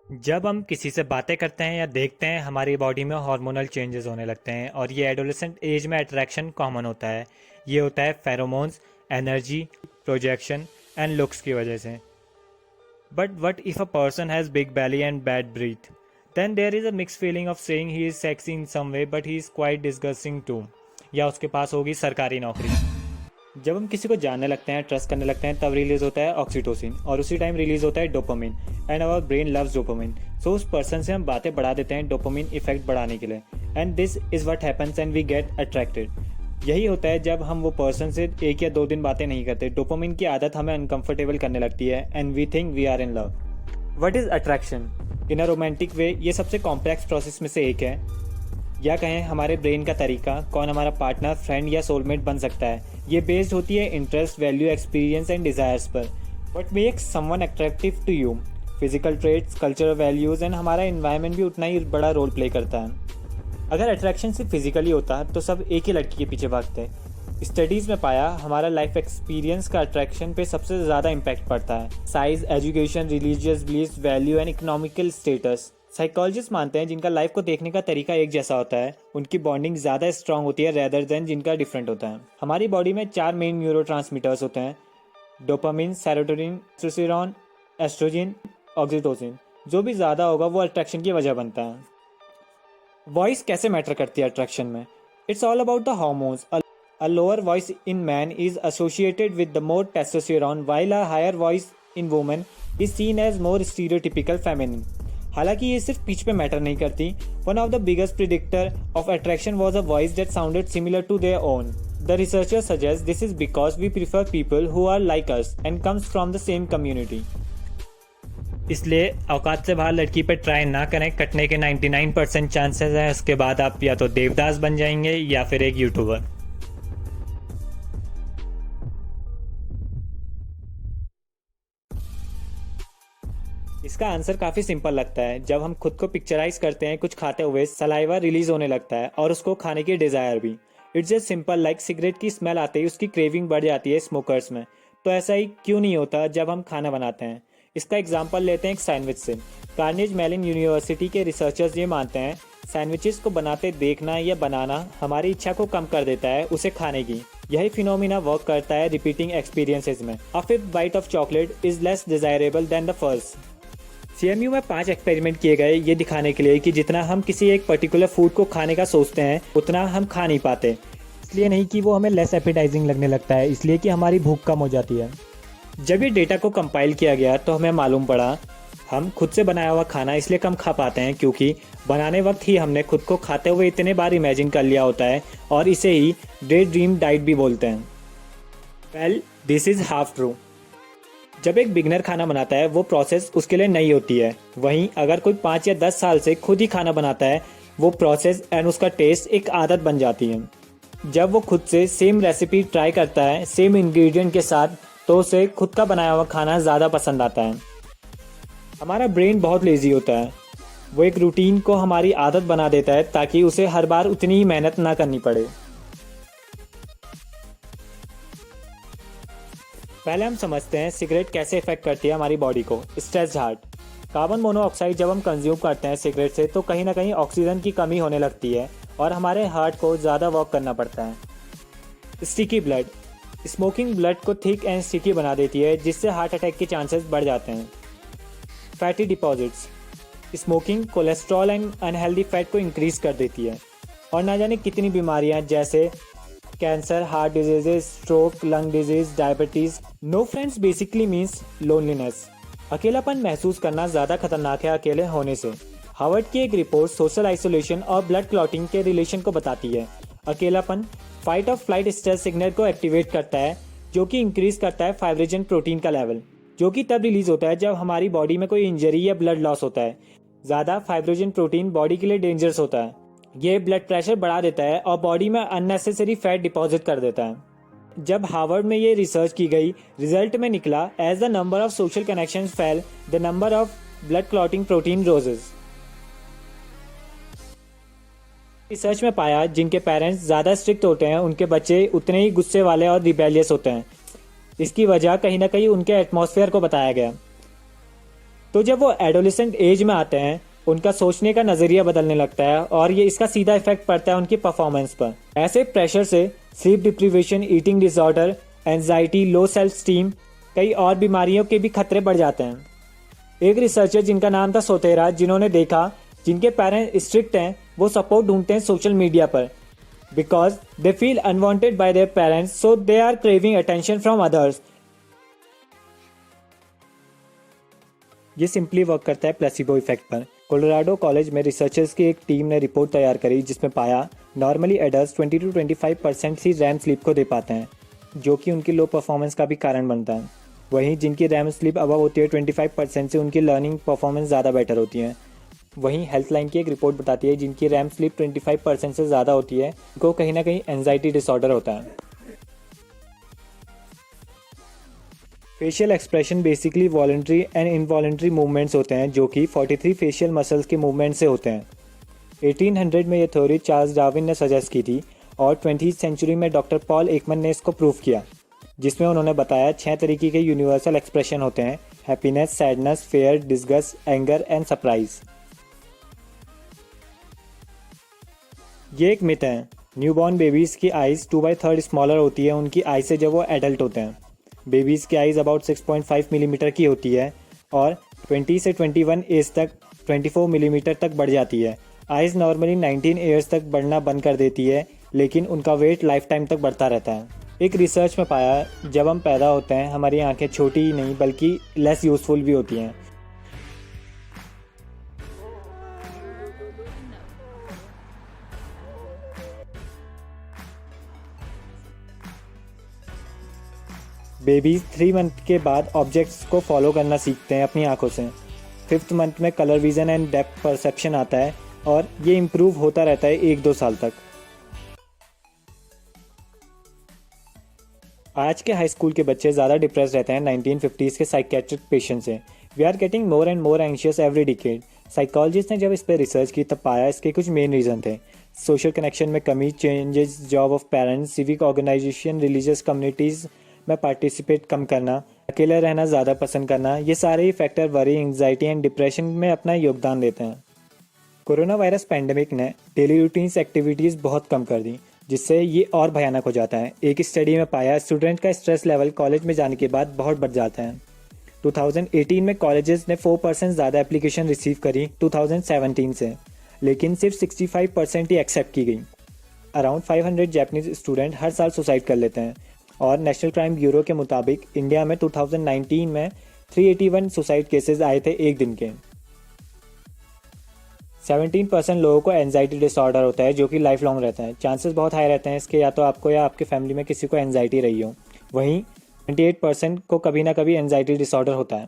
जब हम किसी से बातें करते हैं या देखते हैं हमारी बॉडी में हार्मोनल चेंजेस होने लगते हैं और ये एडोलेसेंट एज में अट्रैक्शन कॉमन होता है। ये होता है pheromones, energy, projection and looks की वजह से। But what if a person has big belly and bad breath, then there is a mix feeling of saying he is sexy in some way but he is quite disgusting too. या उसके पास होगी सरकारी नौकरी। जब हम किसी को जानने लगते हैं, ट्रस्ट करने लगते हैं, तब रिलीज होता है ऑक्सीटोसिन और उसी टाइम रिलीज होता है dopamine. And our brain loves dopamine, so उस पर्सन से हम बातें बढ़ा देते हैं डोपामिन इफेक्ट बढ़ाने के लिए। And this is what happens and we get attracted. यही होता है जब हम वो पर्सन से 1 या 2 दिन बातें नहीं करते, डोपामिन की आदत हमें अनकंफर्टेबल करने लगती है and we think we are in love. What is attraction in a romantic way? ये सबसे कॉम्प्लेक्स प्रोसेस में से एक है, या कहें हमारे ब्रेन का तरीका कौन हमारा पार्टनर, फ्रेंड या सोलमेट बन सकता है। ये बेस्ड होती है interest, value, experience and desires पर। What makes someone attractive to you? Physical traits, cultural values and हमारा एनवायरनमेंट भी उतना ही बड़ा रोल प्ले करता है। अगर अट्रैक्शन सिर्फ फिजिकली होता तो सब एक ही लड़की के पीछे भागते। स्टडीज़ में पाया हमारा लाइफ एक्सपीरियंस का अट्रैक्शन पे सबसे ज़्यादा इम्पैक्ट पड़ता है। Size, education, religious belief, value and economical status. Psychologist मानते हैं जिनका लाइफ को देखने का तरीका एक जैसा होता है, उनकी बॉन्डिंग ज़्यादा स्ट्रांग होती है रेदर देन जिनका डिफरेंट होता है। हमारी बॉडी में 4 मेन न्यूरोट्रांसमीटर्स होते हैं: dopamine, serotonin, testosterone, oestrogen, oxytocin. जो भी ज़्यादा होगा वो अट्रैक्शन की वजह बनता है। वॉइस कैसे मैटर करती है अट्रैक्शन में? It's all about the hormones. A lower voice in man is associated with the more testosterone, while a higher voice in women is seen as more stereotypical feminine. हालांकि ये सिर्फ pitch पे matter नहीं करती। One of the biggest predictor of attraction was a voice that sounded similar to their own. The researchers suggest this is because we prefer people who are like us and comes from the same community. इसलिए औकात से बाहर लड़की पे try ना करें। कटने के 99% चांसेस हैं, उसके बाद आप या तो देवदास बन जाएंगे या फिर एक यूट्यूबर। इसका आंसर काफ़ी सिंपल लगता है। जब हम खुद को पिक्चराइज करते हैं कुछ खाते हुए, सलाइवा रिलीज होने लगता है और उसको खाने की डिज़ायर भी। It's just simple like cigarette की स्मेल आते ही उसकी क्रेविंग बढ़ जाती है स्मोकर्स में। तो ऐसा ही क्यों नहीं होता जब हम खाना बनाते हैं? इसका एग्जाम्पल लेते हैं एक सैंडविच से। कार्नेज मेलिन यूनिवर्सिटी के रिसर्चर्स ये मानते हैं सैंडविचेस को बनाते देखना या बनाना हमारी इच्छा को कम कर देता है उसे खाने की। यही फिनोमिना वर्क करता है रिपीटिंग एक्सपीरियंसेस में। A fifth bite of chocolate is less desirable than the first. CMU में 5 एक्सपेरिमेंट किए गए ये दिखाने के लिए कि जितना हम किसी एक पर्टिकुलर फूड को खाने का सोचते हैं उतना हम खा नहीं पाते। इसलिए नहीं कि वो हमें लेस एपेटाइजिंग लगने लगता है, इसलिए कि हमारी भूख कम हो जाती है। जब ये डेटा को कंपाइल किया गया तो हमें मालूम पड़ा हम खुद से बनाया हुआ खाना इसलिए कम खा पाते हैं क्योंकि बनाने वक्त ही हमने खुद को खाते हुए इतने बार इमेजिन कर लिया होता है, और इसे ही डे ड्रीम डाइट भी बोलते हैं। Well, this is half true. जब एक बिगनर खाना बनाता है वो प्रोसेस उसके लिए नई होती है। वहीं अगर कोई 5 या 10 साल से खुद ही खाना बनाता है वो प्रोसेस एंड उसका टेस्ट एक आदत बन जाती है। जब वो खुद से सेम रेसिपी ट्राई करता है सेम इंग्रेडिएंट के साथ, तो उसे खुद का बनाया हुआ खाना ज़्यादा पसंद आता है। हमारा ब्रेन बहुत लेजी होता है। वो एक रूटीन को हमारी आदत बना देता है ताकि उसे हर बार उतनी ही मेहनत ना करनी पड़े। पहले हम समझते हैं सिगरेट कैसे इफेक्ट करती है हमारी बॉडी को। Stressed heart. कार्बन मोनोऑक्साइड जब हम कंज्यूम करते हैं सिगरेट से तो कहीं ना कहीं ऑक्सीजन की कमी होने लगती है और हमारे हार्ट को ज़्यादा वर्क करना पड़ता है। Sticky blood. स्मोकिंग ब्लड को थिक एंड स्टिकी बना देती है जिससे हार्ट अटैक के चांसेस बढ़ जाते हैं। Fatty deposits. Smoking cholesterol and unhealthy fat को इंक्रीज कर देती है और ना जाने कितनी बीमारियां जैसे cancer, heart diseases, stroke, lung disease, diabetes. No friends basically means loneliness. अकेलापन महसूस करना ज़्यादा खतरनाक है अकेले होने से। हार्वर्ड की एक रिपोर्ट सोशल आइसोलेशन और ब्लड क्लॉटिंग के रिलेशन को बताती है। अकेलापन फाइट और फ्लाइट स्ट्रेस सिग्नल को एक्टिवेट करता है जो कि इंक्रीज करता है फाइब्रिजन प्रोटीन का लेवल, जो कि तब रिलीज होता है जब हमारी बॉडी में कोई इंजरी या ब्लड लॉस होता है। ज़्यादा फाइब्रोजन प्रोटीन बॉडी के लिए डेंजरस होता है। ये ब्लड प्रेशर बढ़ा देता है और बॉडी में अननेसेसरी फैट डिपॉजिट कर देता है। जब हार्वर्ड में ये रिसर्च की गई, रिजल्ट में निकला as the number of social connections fell, the number of blood clotting protein rose. Research में पाया जिनके पेरेंट्स ज़्यादा स्ट्रिक्ट होते हैं उनके बच्चे उतने ही गुस्से वाले और रिबेलियस होते हैं। इसकी वजह कहीं ना कहीं उनके एटमॉस्फेयर को बताया गया। तो जब वो एडोलेसेंट एज में आते हैं उनका सोचने का नज़रिया बदलने लगता है और ये इसका सीधा इफेक्ट पड़ता है उनकी परफॉर्मेंस पर। ऐसे प्रेशर से sleep deprivation, eating disorder, anxiety, low self esteem, कई और बीमारियों के भी खतरे बढ़ जाते हैं। एक रिसर्चर जिनका नाम था सोतेरा, जिन्होंने देखा जिनके पेरेंट्स स्ट्रिक्ट हैं वो सपोर्ट ढूंढते हैं सोशल मीडिया पर because they feel unwanted by their parents, so they are craving attention from others. ये सिंपली वर्क करता है प्लेसिबो इफेक्ट पर। कोलोराडो कॉलेज में रिसर्चर्स की एक टीम ने रिपोर्ट तैयार करी जिसमें पाया नॉर्मली एडल्ट 20 to 25% ही रैम स्लीप को दे पाते हैं, जो कि उनकी लो परफॉर्मेंस का भी कारण बनता है। वहीं जिनकी रैम स्लीप अबव होती है 25% से, उनकी लर्निंग परफॉर्मेंस ज़्यादा बेटर होती है। वहीं हेल्थलाइन की एक रिपोर्ट बताती है जिनकी रैम स्लीप 25% से ज़्यादा होती है उनको कहीं ना कहीं एंजाइटी डिसऑर्डर होता है। Facial expression basically voluntary and involuntary movements होते हैं जो कि 43 फेशियल मसल्स के मूवमेंट से होते हैं। 1800 में ये थ्योरी चार्ल्स डार्विन ने सजेस्ट की थी और 20वीं सेंचुरी में डॉक्टर पॉल एकमन ने इसको प्रूव किया, जिसमें उन्होंने बताया 6 तरीके के यूनिवर्सल एक्सप्रेशन होते हैं: happiness, sadness, fair, disgust, anger and surprise. ये एक मिथ है। न्यूबॉर्न बेबीज की आइज़ 2/3 स्मॉलर होती है उनकी आई से जब वो एडल्ट होते हैं। बेबीज़ की आइज़ अबाउट 6.5 मिलीमीटर की होती है और 20 से 21 एज तक 24 मिलीमीटर तक बढ़ जाती है। आइज़ नॉर्मली 19 ईयर्स तक बढ़ना बंद कर देती है, लेकिन उनका वेट लाइफ टाइम तक बढ़ता रहता है। एक रिसर्च में पाया जब हम पैदा होते हैं हमारी आंखें छोटी ही नहीं बल्कि लेस यूज़फुल भी होती हैं। बेबीज 3 मंथ के बाद ऑब्जेक्ट्स को फॉलो करना सीखते हैं अपनी आंखों से। 5th मंथ में colour vision and depth perception आता है और ये इम्प्रूव होता रहता है 1-2 साल तक। आज के हाई स्कूल के बच्चे ज़्यादा डिप्रेस रहते हैं 1950s के साइकेट्रिक पेशेंट से। We are getting more and more anxious every decade. Psychologist ने जब इस पर रिसर्च की तब पाया इसके कुछ मेन रीज़न थे: सोशल कनेक्शन में कमी, changes, job of parents, civic organization, religious communities में पार्टिसिपेट कम करना, अकेला रहना ज़्यादा पसंद करना। ये सारे ही factor worry, anxiety and depression में अपना योगदान देते हैं। कोरोना वायरस पैंडेमिक ने डेली रूटीन्स एक्टिविटीज़ बहुत कम कर दी, जिससे ये और भयानक हो जाता है। एक स्टडी में पाया स्टूडेंट का स्ट्रेस लेवल कॉलेज में जाने के बाद बहुत बढ़ जाता है। 2018 में कॉलेजेस ने 4% ज़्यादा एप्लीकेशन रिसीव करी 2017 से, लेकिन सिर्फ 65% ही एक्सेप्ट की गई। अराउंड 500 जापानीज स्टूडेंट हर साल सुसाइड कर लेते हैं और नेशनल क्राइम ब्यूरो के मुताबिक इंडिया में 2019 में 381 सुसाइड केसेस आए थे एक दिन के। 17% लोगों को एंजाइटी डिसऑर्डर होता है जो कि लाइफ लॉन्ग रहता है। चांसेस बहुत हाई रहते हैं इसके, या तो आपको या आपके फैमिली में किसी को एंजाइटी रही हो। वहीं 28% को कभी ना कभी एंजाइटी डिसऑर्डर होता है।